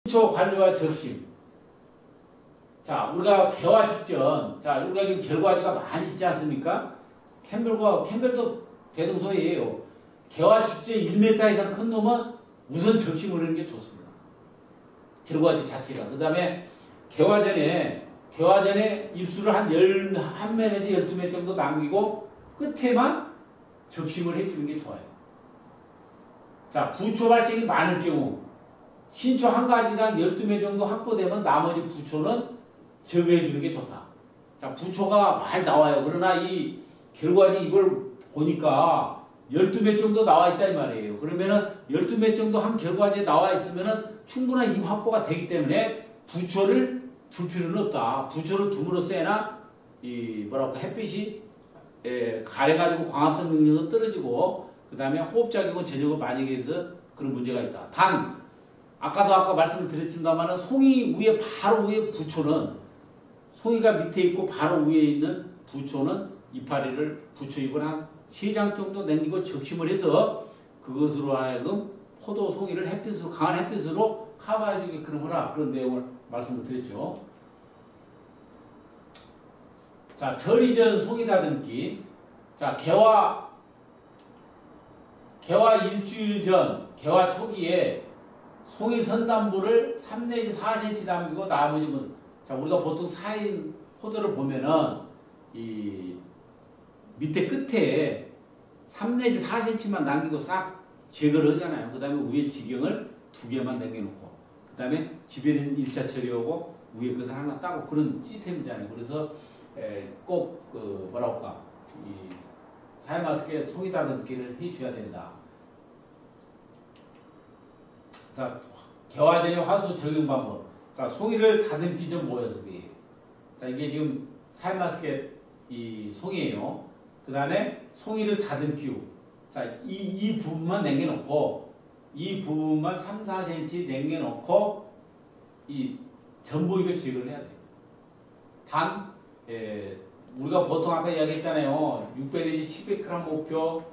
신초 관리와 적심. 자, 우리가 개화 직전, 자, 우리가 지금 결과지가 많이 있지 않습니까? 캠벨도 대등소이에요. 개화 직전 1m 이상 큰 놈은 우선 적심을 하는 게 좋습니다. 결과지 자체가. 그 다음에 개화 전에 입수를 한 11매 내지 12매 정도 남기고 끝에만 적심을 해주는 게 좋아요. 자, 부초 발생이 많을 경우 신초 한 가지당 12매 정도 확보되면 나머지 부초는 제거해주는 게 좋다. 자, 부초가 많이 나와요. 그러나 이 결과지 이걸 보니까 12매 정도 나와 있다 이 말이에요. 그러면은 12매 정도 한 결과지에 나와 있으면은 충분한 입 확보가 되기 때문에 부초를 둘 필요는 없다. 부초를 둠으로써나 햇빛이 가려가지고 광합성 능력은 떨어지고 그 다음에 호흡작용은 전역을 많이 해서 그런 문제가 있다. 단 아까 말씀을 드렸습니다만 송이 위에 바로 위에 부초는 송이가 밑에 있고 바로 위에 있는 부초는 이파리를 부초잎을 한 3장 정도 남기고 적심을 해서 그것으로 하여금 포도 송이를 햇빛으로 강한 햇빛으로 커버해주게 그런 내용을 말씀을 드렸죠. 자, 절이 전 송이 다듬기. 자, 개화 일주일 전, 개화 초기에 송이 선단부를 3 내지 4cm 남기고 나머지는, 자, 우리가 보통 사인 포도를 보면은 이 밑에 끝에 3 내지 4cm만 남기고 싹 제거를 하잖아요. 그 다음에 위에 지경을 2개만 남겨놓고, 그 다음에 집에는 1차 처리하고 위에 것을 하나 따고 그런 시스템이잖아요. 그래서 꼭 이 사이마스케 송이 다듬기를 해줘야 된다. 자, 개화 전의 화수 적용 방법. 자, 송이를 다듬기 전 모여서기. 자, 이게 지금 사이마스케 이 송이에요. 그 다음에 송이를 다듬기 후. 자, 이 부분만 남겨놓고, 이 부분만 3, 4cm 남겨놓고, 전부 이거 제거를 해야 돼요. 단, 우리가 보통 아까 이야기했잖아요. 600 내지 700g 목표,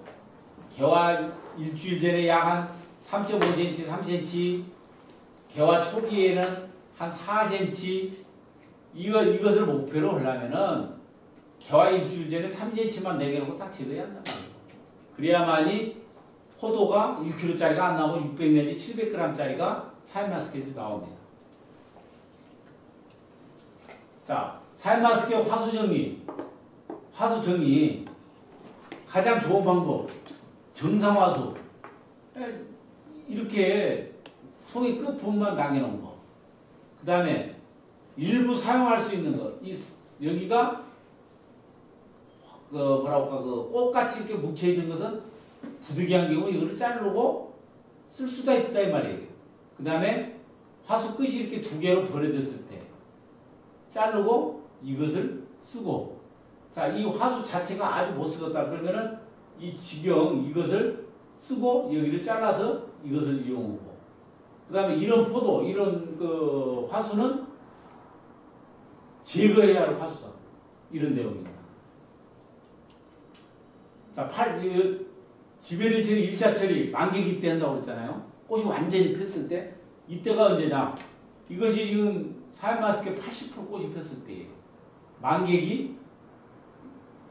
개화 일주일 전에 약 한 3.5cm, 3cm, 개화 초기에는 한 4cm, 이것을 목표로 하려면은 개화 일주일 전에 3cm만 내겨놓고 싹 제거해야 한단 말이에요. 그래야만이 포도가 1kg짜리가 안 나오고 600 내지 700g짜리가 사이마스켓에서 나옵니다. 자, 사이마스켓 화수 정리 가장 좋은 방법 정상화수. 이렇게 송이 끝 부분만 남겨놓은 거. 그 다음에 일부 사용할 수 있는 거. 여기가 꽃같이 이렇게 뭉쳐있는 것은 부득이한 경우 이거를 자르고 쓸 수가 있다 이 말이에요. 그 다음에 화수 끝이 이렇게 2개로 벌어졌을 때 자르고 이것을 쓰고, 자, 이 화수 자체가 아주 못 쓰겠다 그러면은 이 지경 이것을 쓰고 여기를 잘라서 이것을 이용하고, 그 다음에 이런 포도, 이런 화수는 제거해야 할 화수다. 이런 내용입니다. 자, 지베리처럼 1차 처리, 만개기 때 한다고 그랬잖아요. 꽃이 완전히 폈을 때, 이때가 언제냐? 이것이 지금 사이마스켓 80% 꽃이 폈을 때예요. 만개기,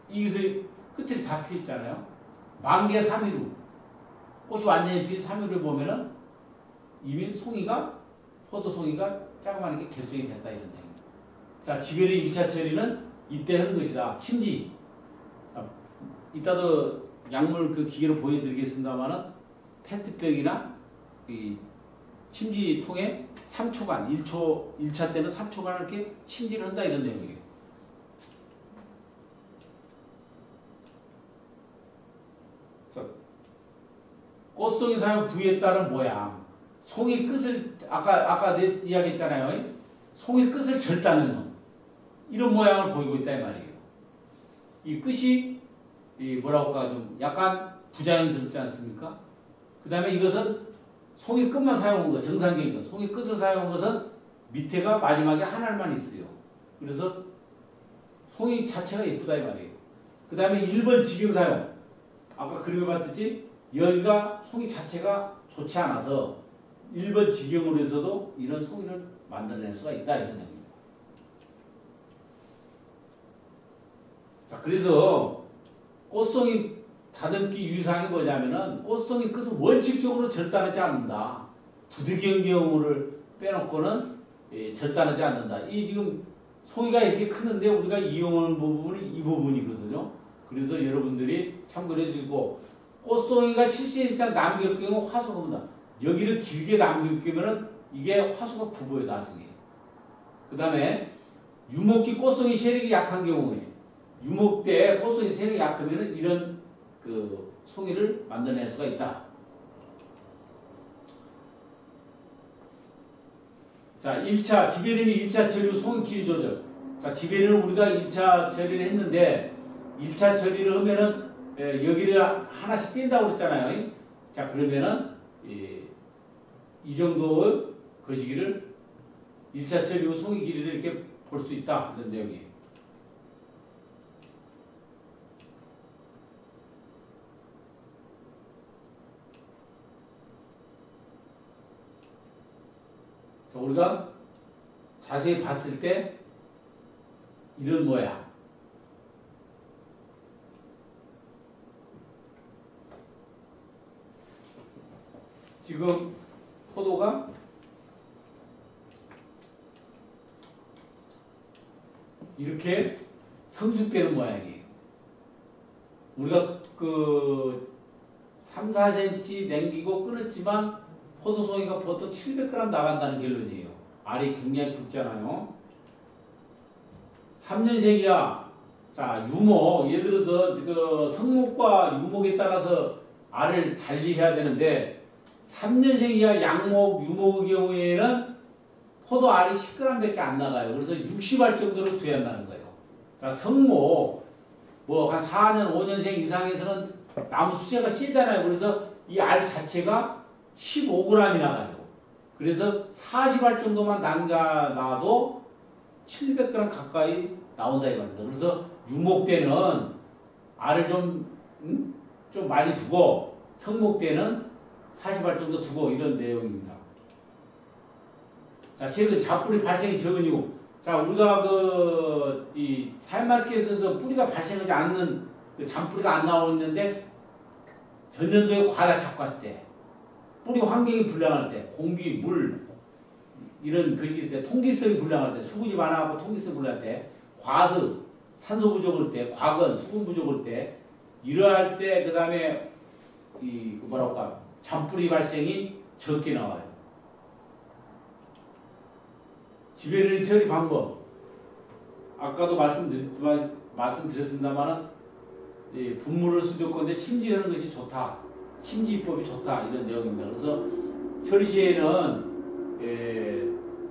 이것을 끝을 다 피었잖아요. 만개 3일 후, 꽃이 완전히 핀 3일 후에 보면은 이미 포도 송이가 자그마하게 결정이 됐다 이런 얘기입니다. 자, 지베리 1차 처리는 이때 하는 것이다. 침지. 이따도 약물 기계로 보여드리겠습니다만은 페트병이나 이 침지통에 3초간, 1차 때는 3초간 이렇게 침지를 한다 이런 내용이에요. 자, 꽃송이 사용 부위에 따른 모양. 송이 끝을, 아까 이야기했잖아요. 송이 끝을 절단하는 놈. 이런 모양을 보이고 있다 이 말이에요. 이 끝이 좀 약간 부자연스럽지 않습니까? 그 다음에 이것은 송이 끝만 사용한 거, 정상적인 거. 송이 끝을 사용한 것은 밑에가 마지막에 한 알만 있어요. 그래서 송이 자체가 예쁘다 이 말이에요. 그 다음에 1번 지경 사용. 아까 그림을 봤듯이 여기가 송이 자체가 좋지 않아서 1번 지경으로 해서도 이런 송이를 만들어낼 수가 있다 이런 얘기입니다. 자, 그래서 꽃송이 다듬기 유상이 뭐냐면은 꽃송이 끝은 원칙적으로 절단하지 않는다. 부득이한 빼놓고는 절단하지 않는다. 이 지금 송이가 이렇게 크는데 우리가 이용하는 부분이 이 부분이거든요. 그래서 여러분들이 참고해 주시고 꽃송이가 7cm 이상 남길 경우 화수가 옵니다. 여기를 길게 남길 경우는 이게 화수가 굽어요 나중에. 그 다음에 유목기 꽃송이 세력이 약한 경우에 유목 때 꽃송이 세력이 약하면은 이런 그 송이를 만들어낼 수가 있다. 자, 1차 지배린이 1차 처리 송이 길이 조절. 자, 지배린은 우리가 1차 처리를 했는데 1차 처리를 하면은 여기를 하나씩 뗀다고 그랬잖아요. 자, 그러면은 이 정도의 거시기를 1차 처리 후 송이 길이를 이렇게 볼 수 있다. 이런 내용이에요. 자, 우리가 자세히 봤을 때 이런 모양. 지금 포도가 이렇게 성숙되는 모양이에요. 우리가 그 3, 4cm 남기고 끊었지만 포도송이가 보통 700g 나간다는 결론이에요. 알이 굉장히 굵잖아요. 3년생이야. 자, 유목. 예를 들어서 그 성목과 유목에 따라서 알을 달리 해야 되는데 3년생 이하 양목, 유목의 경우에는 포도 알이 10g밖에 안 나가요. 그래서 60알 정도를 둬야 한다는 거예요. 자, 성목, 뭐 한 4년, 5년생 이상에서는 나무 수세가 세잖아요. 그래서 이 알 자체가 15g이 나가요. 그래서 40알 정도만 남겨놔도 700g 가까이 나온다 이 말입니다. 그래서 유목 때는 알을 좀 많이 두고 성목 때는 40알 정도 두고 이런 내용입니다. 자, 실은 잡뿌리 발생이 적은 이유. 자, 우리가 이 사연마스켓에서 뿌리가 발생하지 않는 그 잔뿌리가 안 나오는데 전년도에 과다 착과할 때, 뿌리 환경이 불량할 때, 공기, 물 이런 그릴 때, 통기성이 불량할 때, 수분이 많아갖고 통기성이 불량할 때, 과습, 산소 부족할 때, 과근, 수분 부족할 때, 이러할 때, 그 다음에 이 뭐랄까 잔뿌리 발생이 적게 나와요. 지배를 처리 방법. 아까도 말씀드렸습니다만은 분무를 수도건데 침지하는 것이 좋다. 침지법이 좋다. 이런 내용입니다. 그래서 처리 시에는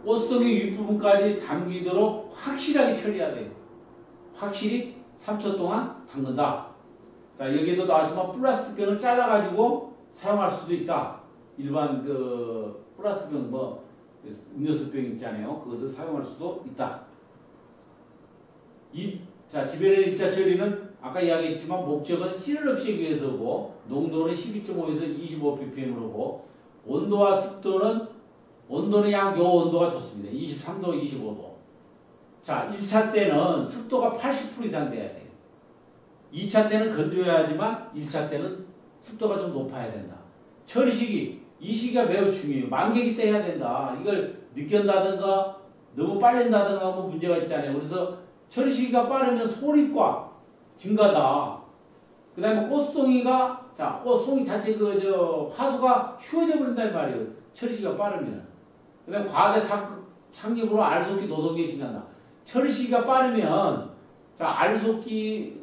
꽃송이 윗부분까지 담기도록 확실하게 처리해야 돼요. 확실히 3초 동안 담근다. 자, 여기에도 나왔지만 플라스틱 병을 잘라가지고 사용할 수도 있다. 일반 그 플라스틱 병 뭐 음료수병 있잖아요. 그것을 사용할 수도 있다. 자, 지배의 1차 처리는 아까 이야기했지만 목적은 씨를 없애기 위해서고 농도는 12.5에서 25ppm으로고 온도와 습도는 약 요 온도가 좋습니다. 23도, 25도. 자, 1차 때는 습도가 80% 이상 돼야 돼요. 2차 때는 건조해야 하지만 1차 때는 습도가 좀 높아야 된다. 처리 시기. 이 시기가 매우 중요해요. 만개기 때 해야 된다. 이걸 늦게 한다든가 너무 빨리 한다든가 하면 문제가 있잖아요. 그래서 처리 시기가 빠르면 소립과 증가다. 그 다음에 꽃송이가, 자, 꽃송이 자체 화수가 휴어져 버린단 말이에요. 처리 시기가 빠르면. 그 다음에 과대 착립으로 알속기 노동력이 증가한다. 처리 시기가 빠르면, 자, 알속기,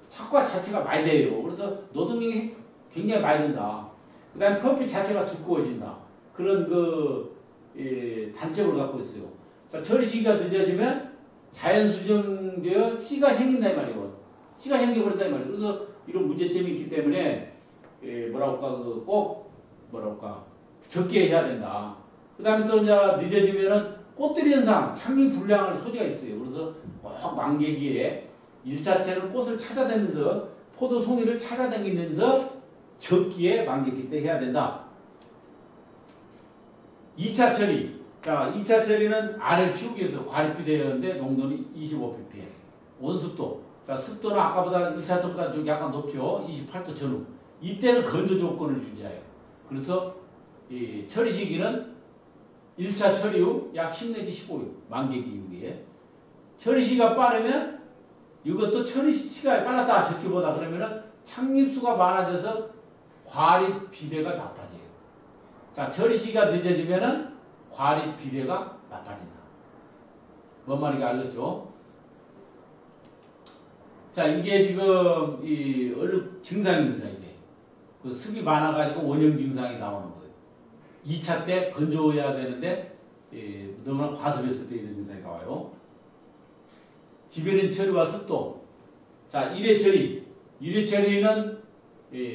착과 자체가 많이 돼요. 그래서 노동력이 굉장히 많이 든다. 그 다음에 표피 자체가 두꺼워진다. 그런 단점을 갖고 있어요. 자, 처리 시기가 늦어지면 자연 수정되어 씨가 생긴다 이 말이에요. 씨가 생겨버린다 이 말이에요. 그래서 이런 문제점이 있기 때문에 꼭 적게 해야 된다. 그 다음에 또 이제 늦어지면은 꽃들이 현상, 착립 불량할 소지가 있어요. 그래서 꼭 만개기에 1차째는 꽃을 찾아다니면서 포도 송이를 찾아다니면서 적기에 만개기 때 해야 된다. 2차 처리. 자, 2차 처리는 알을 키우기 위해서 과립비되었는데 농도는 25ppm. 온습도. 자, 습도는 아까보다 1차처보다 좀 약간 높죠. 28도 전후. 이때는 건조 조건을 유지해요. 그래서 이 처리 시기는 1차 처리 후 약 10 내지 15일. 만개 기후에. 처리 시기가 빠르면 이것도 처리 시기가 빨랐다 적기보다 그러면은 착립수가 많아져서 과립 비대가 나빠져요. 자, 처리 시기가 늦어지면은 과립 비대가 나빠진다. 뭔 말인지 알겠죠? 자, 이게 지금 이 얼룩 증상입니다. 이게 그 습이 많아가지고 원형 증상이 나오는 거예요. 2차 때 건조해야 되는데 너무나 과습했을 때 이런 증상이 나와요. 지배된 처리와 습도. 자, 1회 처리. 1회 처리는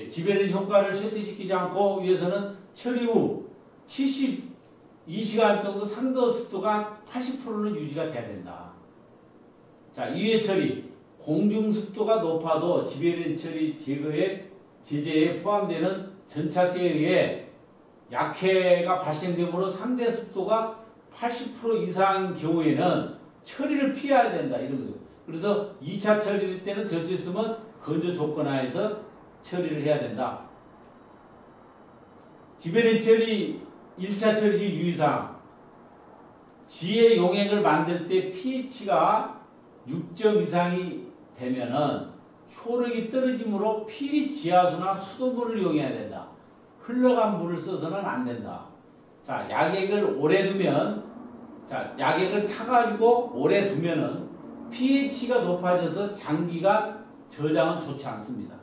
지배된 효과를 쇠퇴시키지 않고 위해서는 처리 후 72시간 정도 상도 습도가 80%는 유지가 돼야 된다. 자, 2회 처리. 공중 습도가 높아도 지배된 처리 제재에 포함되는 전착제에 의해 약해가 발생되므로 상대 습도가 80% 이상인 경우에는 처리를 피해야 된다. 이런 거죠. 그래서 2차 처리일 때는 될 수 있으면 건조 조건 하에서 처리를 해야 된다. 지배된 처리 1차 처리 시 유의사항. 지의 용액을 만들 때 pH가 6점 이상이 되면은 효력이 떨어지므로 필히 지하수나 수돗물을 이용해야 된다. 흘러간 물을 써서는 안 된다. 자, 약액을 오래 두면, 자, 약액을 타가지고 오래 두면은 pH가 높아져서 장기간 저장은 좋지 않습니다.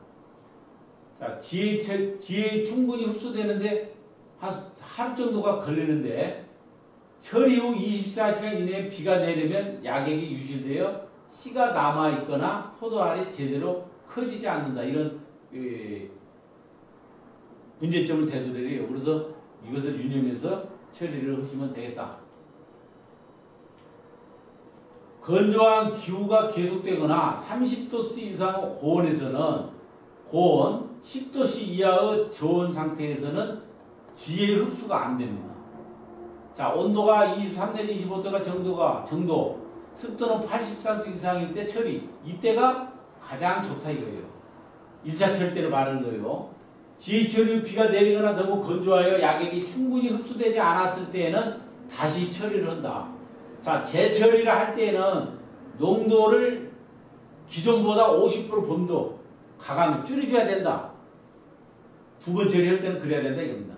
자, 지에 충분히 흡수되는데 한 하루 정도가 걸리는데 처리 후 24시간 이내에 비가 내리면 약액이 유실되어 씨가 남아있거나 포도알이 제대로 커지지 않는다. 이런 문제점을 대두해요. 그래서 이것을 유념해서 처리를 하시면 되겠다. 건조한 기후가 계속되거나 30도씨 이상 고온에서는 고온 10도씨 이하의 저온 상태에서는 지의 흡수가 안 됩니다. 자, 온도가 23 내지 25도가 정도 습도는 80% 이상일 때 처리. 이때가 가장 좋다 이거예요. 1차 처리 때를 말하는 거예요. 지의 처리 후 비가 내리거나 너무 건조하여 약액이 충분히 흡수되지 않았을 때에는 다시 처리를 한다. 자, 재처리를 할 때에는 농도를 기존보다 50% 범도 가감 줄여줘야 된다. 두 번 처리할 때는 그래야 된다 이겁니다.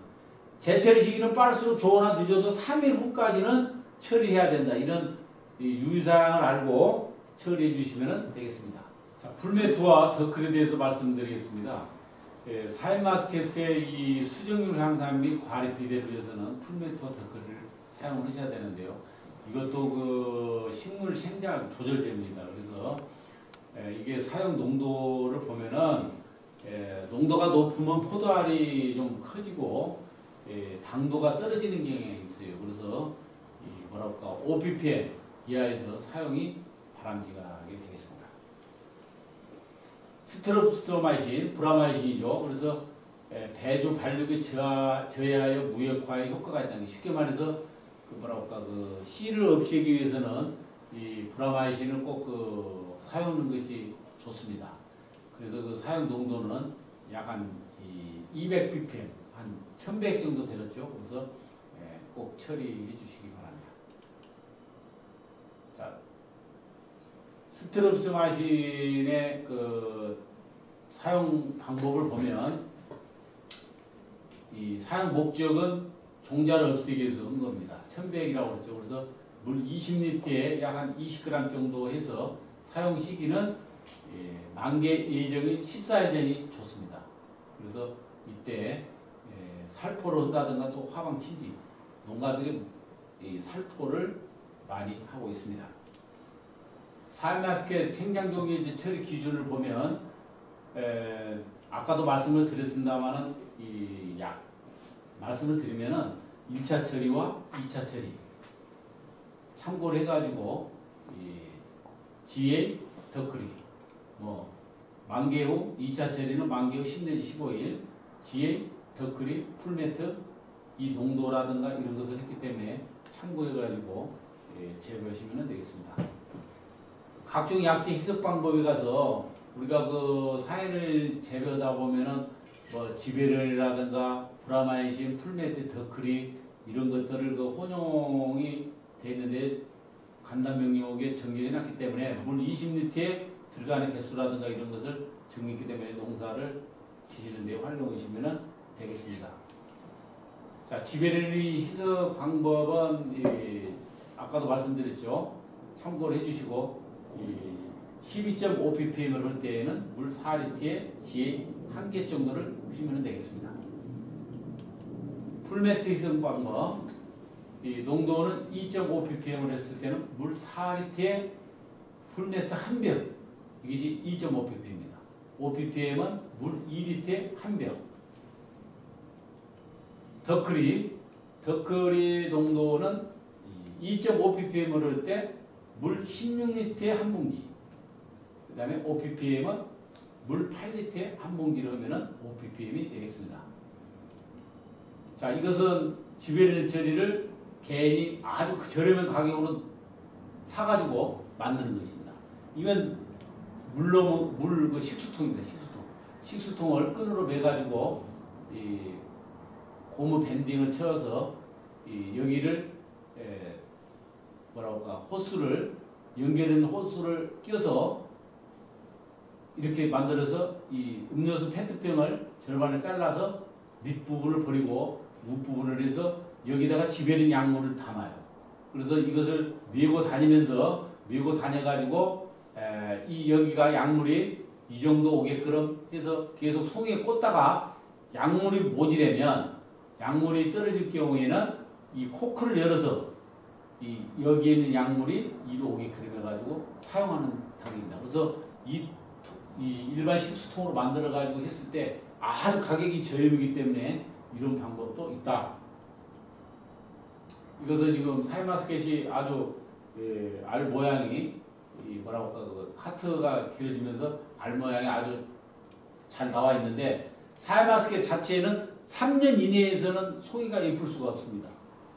재처리 시기는 빠를수록 좋으나 늦어도 3일 후까지는 처리해야 된다. 이런 유의사항을 알고 처리해 주시면 되겠습니다. 자, 풀매트와 더클에 대해서 말씀드리겠습니다. 샤인마스켓의 이 수정률 향상 및 과립 비대를 위해서는 풀매트와 더클을 사용을 하셔야 되는데요. 이것도 그 식물 생장 조절제입니다. 그래서 이게 사용 농도를 보면은 농도가 높으면 포도알이 좀 커지고 당도가 떨어지는 경향이 있어요. 그래서 뭐랄까 5ppm 이하에서 사용이 바람직하게 되겠습니다. 스트롭토마이신, 브라마이신이죠. 그래서 배조 발육에 저해하여 무역화에 효과가 있다는 게 쉽게 말해서 그 씨를 없애기 위해서는 이 브라마이신을 꼭 사용하는 것이 좋습니다. 그래서 그 사용 농도는 약 한 200ppm, 한 1100 정도 되겠죠. 그래서 꼭 처리해 주시기 바랍니다. 자, 스트롭토마이신의 그 사용 방법을 보면 이 사용 목적은 종자를 없애기 위해서 한 겁니다. 1100이라고 그랬죠. 그래서 물 20리터에 약 한 20g 정도 해서 사용 시기는 만개 예정인 14일 전이 좋습니다. 그래서 이때 살포를 한다든가 또 화방 침지, 농가들이 이 살포를 많이 하고 있습니다. 샤인마스켓 생장종의 이제 처리 기준을 보면 아까도 말씀을 드렸습니다만은 말씀을 드리면은 1차 처리와 2차 처리 참고를 해가지고 GA 더클이 만개 후 2차 처리는 만개 후 10 내지 15일 GA 더클이 풀매트 이 농도라든가 이런 것을 했기 때문에 참고해가지고 제거하시면 되겠습니다. 각종 약재 희석 방법에 가서 우리가 그 사인을 재배하다 보면은 뭐 지베렐이라든가 브라마이신, 풀메트, 더크리 이런 것들을 그 혼용이 돼 있는데 간단명령하게 정리해 놨기 때문에 물 20리터에 들어가는 개수라든가 이런 것을 정리했기 때문에 농사를 지시는 데 활용하시면 되겠습니다. 자, 지베렐리 희석 방법은 아까도 말씀드렸죠. 참고를 해주시고 12.5ppm을 할 때에는 물 4리터에 지혜 1개 정도를 하시면 되겠습니다. 풀매트 희석 방법 이 농도는 2.5ppm을 했을 때는 물 4리터에 풀매트 1병 이것이 2.5ppm입니다. 5ppm은 물 2리터에 1병. 더크리 농도는 2.5ppm을 할 때 물 16리터에 1봉지. 그 다음에 5ppm은 물 8리터에 1봉지를 하면 5ppm이 되겠습니다. 자, 이것은 지베렐 처리를 개인이 아주 저렴한 가격으로 사가지고 만드는 것입니다. 이건 물 식수통입니다. 식수통을 끈으로 매가지고 고무 밴딩을 쳐서 여기를 호스를 연결된 호스를 껴서 이렇게 만들어서 이 음료수 페트병을 절반을 잘라서 밑부분을 버리고 윗부분을 해서 여기다가 지베렐 약물을 담아요. 그래서 이것을 메고 다녀가지고 이 여기가 약물이 이 정도 오게끔 해서 계속 송이에 꽂다가 약물이 모자라면 약물이 떨어질 경우에는 이 코크를 열어서 여기에 있는 약물이 이로 오게끔 해가지고 사용하는 닭입니다. 그래서 이 일반 식수통으로 만들어가지고 했을 때 아주 가격이 저렴이기 때문에 이런 방법도 있다. 이것은 지금 사이마스켓이 아주 알 모양이 그 하트가 길어지면서 알 모양이 아주 잘 나와 있는데 사이마스켓 자체는 3년 이내에서는 송이가 예쁠 수가 없습니다.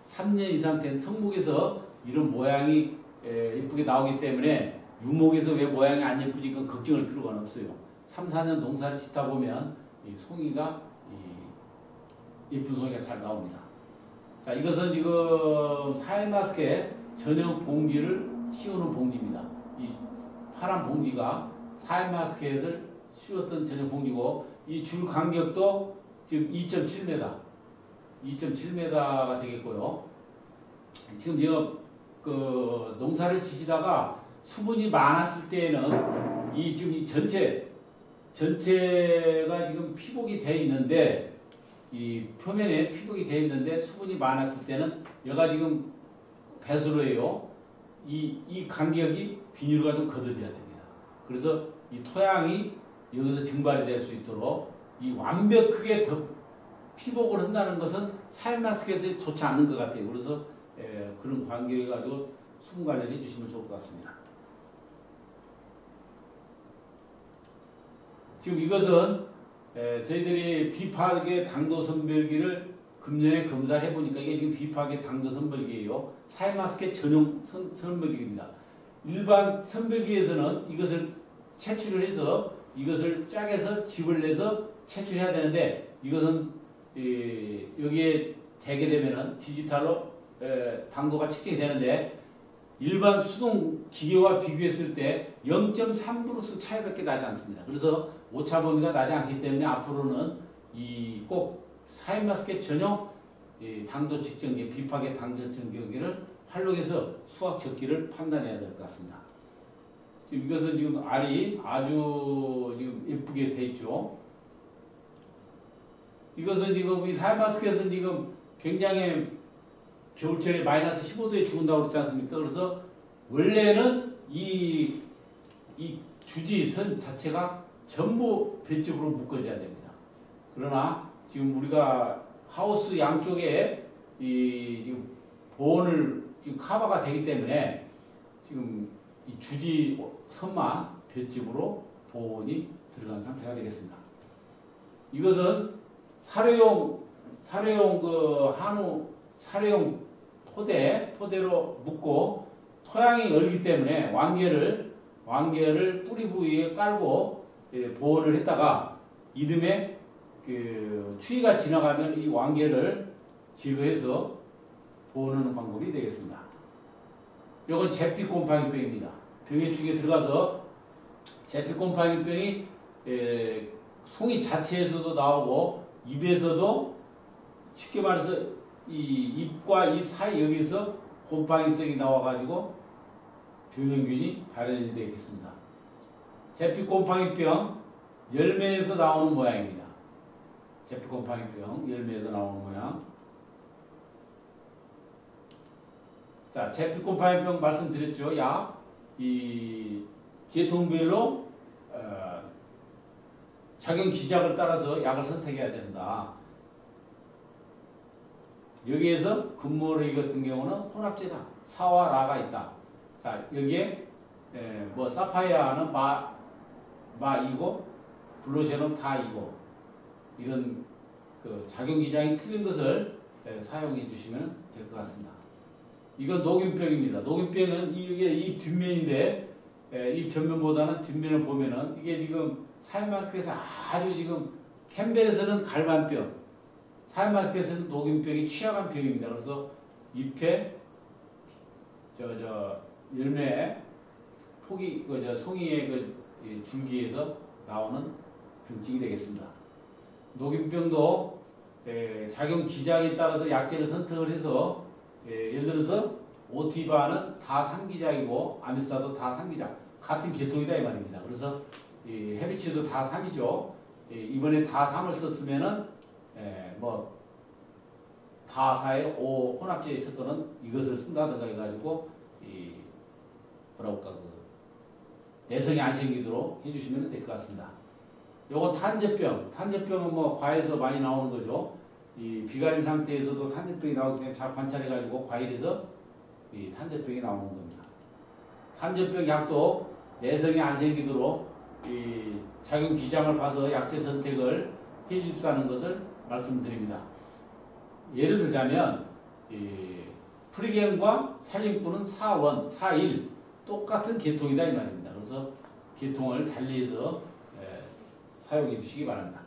3년 이상 된 성목에서 이런 모양이 예쁘게 나오기 때문에 유목에서 왜 모양이 안 예쁘지 그건 걱정할 필요가 없어요. 3, 4년 농사를 짓다 보면 이 송이가 예쁜 송이가 잘 나옵니다. 자, 이것은 지금 사이마스켓 전용 봉지를 씌우는 봉지입니다. 이 파란 봉지가 사이마스켓을 씌웠던 전용 봉지고 이 줄 간격도 지금 2.7m가 되겠고요. 지금 그 농사를 지시다가 수분이 많았을 때에는 지금 이 전체가 지금 피복이 되어 있는데 이 표면에 피복이 되어 있는데 수분이 많았을 때는 얘가 지금 배수로예요. 이 간격이 비닐과 좀 걷어져야 됩니다. 그래서 이 토양이 여기서 증발이 될 수 있도록 이 완벽하게 피복을 한다는 것은 사이마스켓에 좋지 않는 것 같아요. 그래서 그런 관계를 가지고 수분 관리를 해주시면 좋을 것 같습니다. 지금 이것은 저희들이 비파악의 당도 선별기를 금년에 검사를 해보니까 이게 지금 비파악의 당도 선별기예요. 사이마스켓 전용 선별기입니다. 일반 선별기에서는 이것을 채취를 해서 이것을 짝에서 즙을 내서 채취해야 되는데 이것은 여기에 대게 되면은 디지털로 당도가 측정이 되는데 일반 수동 기계와 비교했을 때 0.3브룩스 차이밖에 나지 않습니다. 그래서 오차 범위가 나지 않기 때문에 앞으로는 꼭 사이마스켓 전용 당도 측정기, 비파계 당도 측정기를 활용해서 수확 적기를 판단해야 될 것 같습니다. 지금 이것은 지금 알이 아주 지금 예쁘게 돼 있죠. 이것은 지금 이 사이마스켓은 지금 굉장히 겨울철에 마이너스 15도에 죽은다고 그랬지 않습니까? 그래서 원래는 이 주지선 자체가 전부 볏짚으로 묶어져야 됩니다. 그러나 지금 우리가 하우스 양쪽에 지금 보온을 지금 커버가 되기 때문에 지금 이 주지 선만 볏짚으로 보온이 들어간 상태가 되겠습니다. 이것은 사료용 사료용 그 한우 사료용 포대로 묶고 토양이 얼기 때문에 왕개를 뿌리 부위에 깔고 보온을 했다가 이듬해 그 추위가 지나가면 이 왕개를 제거해서 보온하는 방법이 되겠습니다. 이건 제피 곰팡이병입니다. 병의 중에 들어가서 제피 곰팡이병이 송이 자체에서도 나오고 입에서도 쉽게 말해서 이 입과 입 사이 여기서 곰팡이성이 나와가지고 병원균이 발현이 되겠습니다. 제피 곰팡이병 열매에서 나오는 모양입니다. 제피 곰팡이병 열매에서 나오는 모양. 자, 제피 곰팡이병 말씀드렸죠. 이 계통별로 작용 기작을 따라서 약을 선택해야 된다. 여기에서 금모르기 같은 경우는 혼합제다. 사와 라가 있다. 자, 여기에 뭐 사파이아는 마이고 블루제는 다이고 이런 그 작용 기장이 틀린 것을 사용해 주시면 될 것 같습니다. 이건 녹균병입니다. 녹균병은 이게 입 뒷면인데 입 전면보다는 뒷면을 보면은 이게 지금 사회마스크에서 아주 지금 캠벨에서는 갈반병, 사회마스크에서는 녹균병이 취약한 병입니다. 그래서 잎에 열매 송이의 그 줄기에서 나오는 병증이 되겠습니다. 녹균병도 작용 기장에 따라서 약제를 선택을 해서 예를 들어서 오티바는 다 상기작이고 아미스타도 다 상기작 같은 계통이다 이 말입니다. 그래서 헤비치도 다 3이죠. 이번에 다 3을 썼으면은 뭐 다 4에 5 혼합제에 있을 거는 이것을 쓴다든가 해가지고 뭐라고 할까 내성이 안 생기도록 해주시면 될 것 같습니다. 요거 탄저병은 뭐 과에서 많이 나오는 거죠. 이 비가림 상태에서도 탄저병이 나오기 때문에 잘 관찰해가지고 과일에서 이 탄저병이 나오는 겁니다. 탄저병 약도 내성이 안 생기도록 이 작용 기장을 봐서 약제 선택을 해주십사는 것을 말씀드립니다. 예를 들자면 프리겐과 살림꾼은 4원, 4일 똑같은 계통이다 이 말입니다. 그래서 계통을 달리해서 사용해 주시기 바랍니다.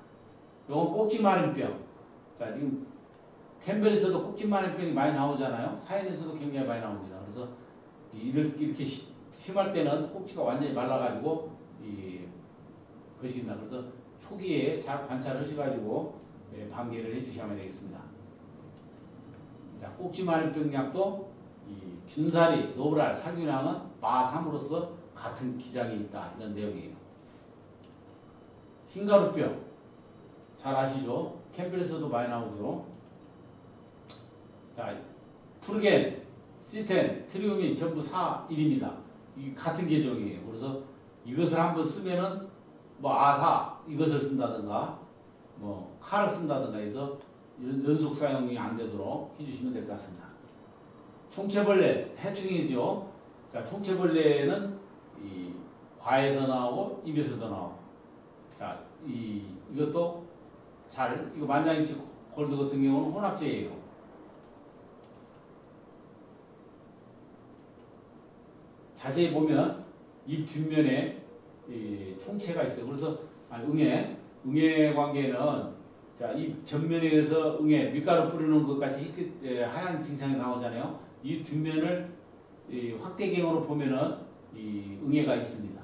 이건 꼭지마름병. 자, 지금 캠벨에서도 꼭지마름병이 많이 나오잖아요. 사인에서도 굉장히 많이 나옵니다. 그래서 이렇게 심할 때는 꼭지가 완전히 말라가지고 것입니다. 그래서 초기에 잘 관찰을 하셔가지고 방계를 해주셔야 되겠습니다. 자, 꼭지마름병 약도 준사리, 노브랄, 살균량은 마3으로서 같은 기장이 있다. 이런 내용이에요. 흰가루병 잘 아시죠? 캠벨에서도 많이 나오죠. 자, 프르겐, 시텐, 트리우민 전부 4,1입니다. 이 같은 계종이에요. 그래서 이것을 한번 쓰면은 뭐 아사 이것을 쓴다든가 뭐 칼을 쓴다든가 해서 연속 사용이 안 되도록 해주시면 될 것 같습니다. 총체벌레 해충이죠. 자, 총체벌레는 이 과에서 나오고 입에서도 나오고. 자, 이것도 이거 만장일치 골드 같은 경우는 혼합제예요. 자세히 보면 입 뒷면에 총체가 있어요. 그래서 응애 관계는 자, 입 전면에서 밀가루 뿌리는 것 같이 하얀 증상이 나오잖아요. 이 뒷면을 확대경으로 보면은 응애가 있습니다.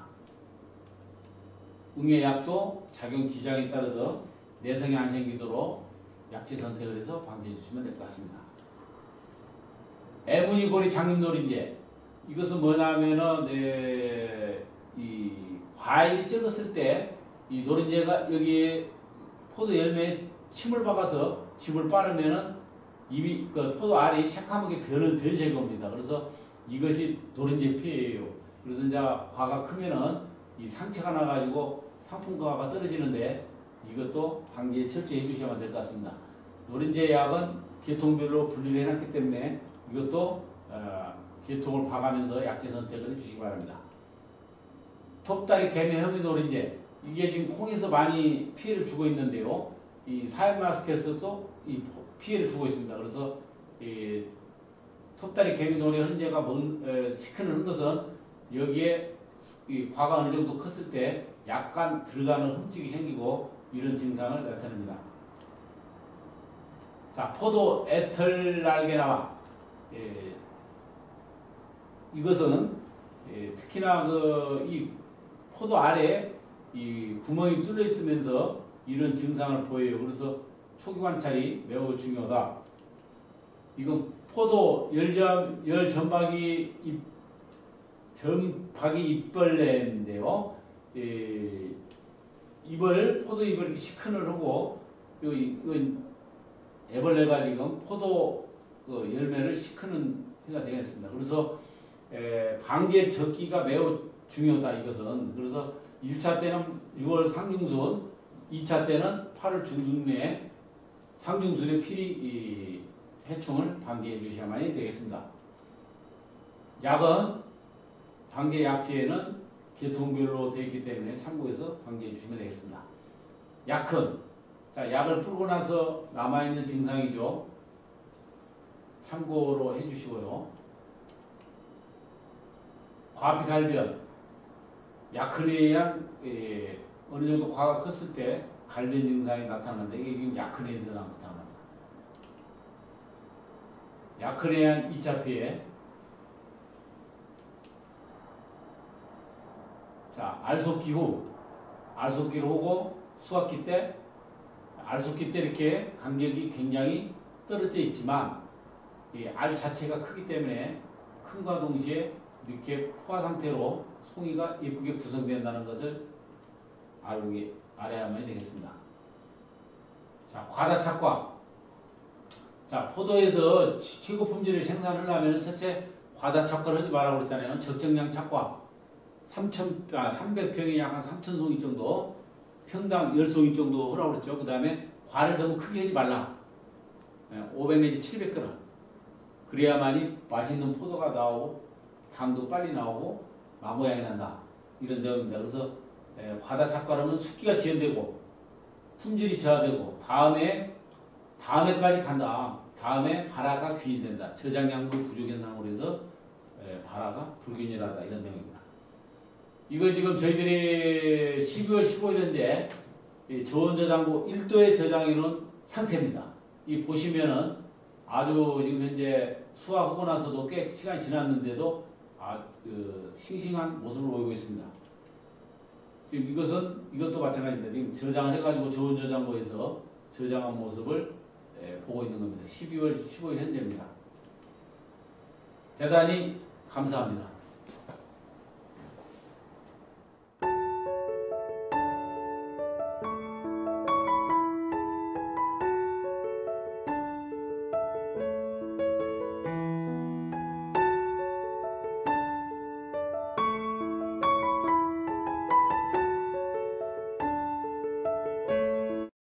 응애약도 작용 기장에 따라서 내성이 안 생기도록 약제 선택을 해서 방지해 주시면 될 것 같습니다. 애무니고리 장립노린제 이것은 뭐냐면은 이 과일이 적었을 때 이 노린제가 여기에 포도 열매에 침을 박아서 즙을 빠르면은 입이 그 포도 알이 새카맣게 변 제거입니다. 그래서 이것이 노린제 피해예요. 그래서 이제 과가 크면은 이 상처가 나가지고 상품가가 떨어지는데 이것도 방지에 철저히 해주셔야 될 것 같습니다. 노린제 약은 계통별로 분리를 해놨기 때문에 이것도 계통을 봐가면서 약제 선택을 해주시기 바랍니다. 톱다리 개미 혐의 노린제 이게 지금 콩에서 많이 피해를 주고 있는데요. 이 사회마스크에서도 이 피해를 주고 있습니다. 그래서 이 톱다리 개미놀이 현재가 시크는 것은 여기에 이 과가 어느 정도 컸을 때 약간 들어가는 흠집이 생기고 이런 증상을 나타냅니다. 자, 포도 애털날개나와 이것은 특히나 이 포도 아래에 이 구멍이 뚫려 있으면서 이런 증상을 보여요. 그래서 초기 관찰이 매우 중요하다. 이건 포도 열점박이 잎벌레인데요. 포도 잎을 이렇게 시큰을 하고 이건 애벌레가 지금 포도 열매를 시크는 해가 되겠습니다. 그래서 방제 적기가 매우 중요하다 이것은. 그래서 1차 때는 6월 상중순, 2차 때는 8월 중순 내에 상중순에 필히 해충을 방제해 주셔야만 되겠습니다. 약은 방제 약제에는 계통별로 되어 있기 때문에 참고해서 방제해 주시면 되겠습니다. 약은 자, 약을 뿌리고 나서 남아있는 증상이죠. 참고로 해주시고요. 과피갈변, 약흔에 의한 어느 정도 과가 컸을 때 갈변 증상이 나타나는데 이게 지금 약흔에서 나타납니다. 약흔에 의한 2차 피해. 자, 알속기 후, 알속기를 오고 수확기 때, 알속기 때 이렇게 간격이 굉장히 떨어져 있지만 이 알 자체가 크기 때문에 큰과 동시에 이렇게 포화 상태로 송이가 예쁘게 구성된다는 것을 알아야만 되겠습니다. 자, 과다 착과. 자, 포도에서 최고 품질을 생산하려면 첫째 과다 착과를 하지 말라고 그랬잖아요. 적정량 착과. 300평에 약 한 3,000송이 정도, 평당 10송이 정도 하라고 그랬죠. 그 다음에 과를 너무 크게 하지 말라. 500 내지 700g. 그래야만이 맛있는 포도가 나오고 당도 빨리 나오고 마모양이 난다. 이런 내용입니다. 그래서 과다 착과하면 숙기가 지연되고 품질이 저하되고 다음에까지 간다. 다음에 발화가 균이 된다. 저장량도 부족 현상으로 해서 발화가 불균일하다. 이런 내용입니다. 이거 지금 저희들이 12월 15일인데 저온 저장고 1도에 저장해 놓은 상태입니다. 이 보시면은 아주 지금 현재 수확하고 나서도 꽤 시간이 지났는데도 싱싱한 모습을 보이고 있습니다. 지금 이것도 마찬가지입니다. 지금 저장을 해가지고 저온 저장고에서 저장한 모습을 보고 있는 겁니다. 12월 15일 현재입니다. 대단히 감사합니다.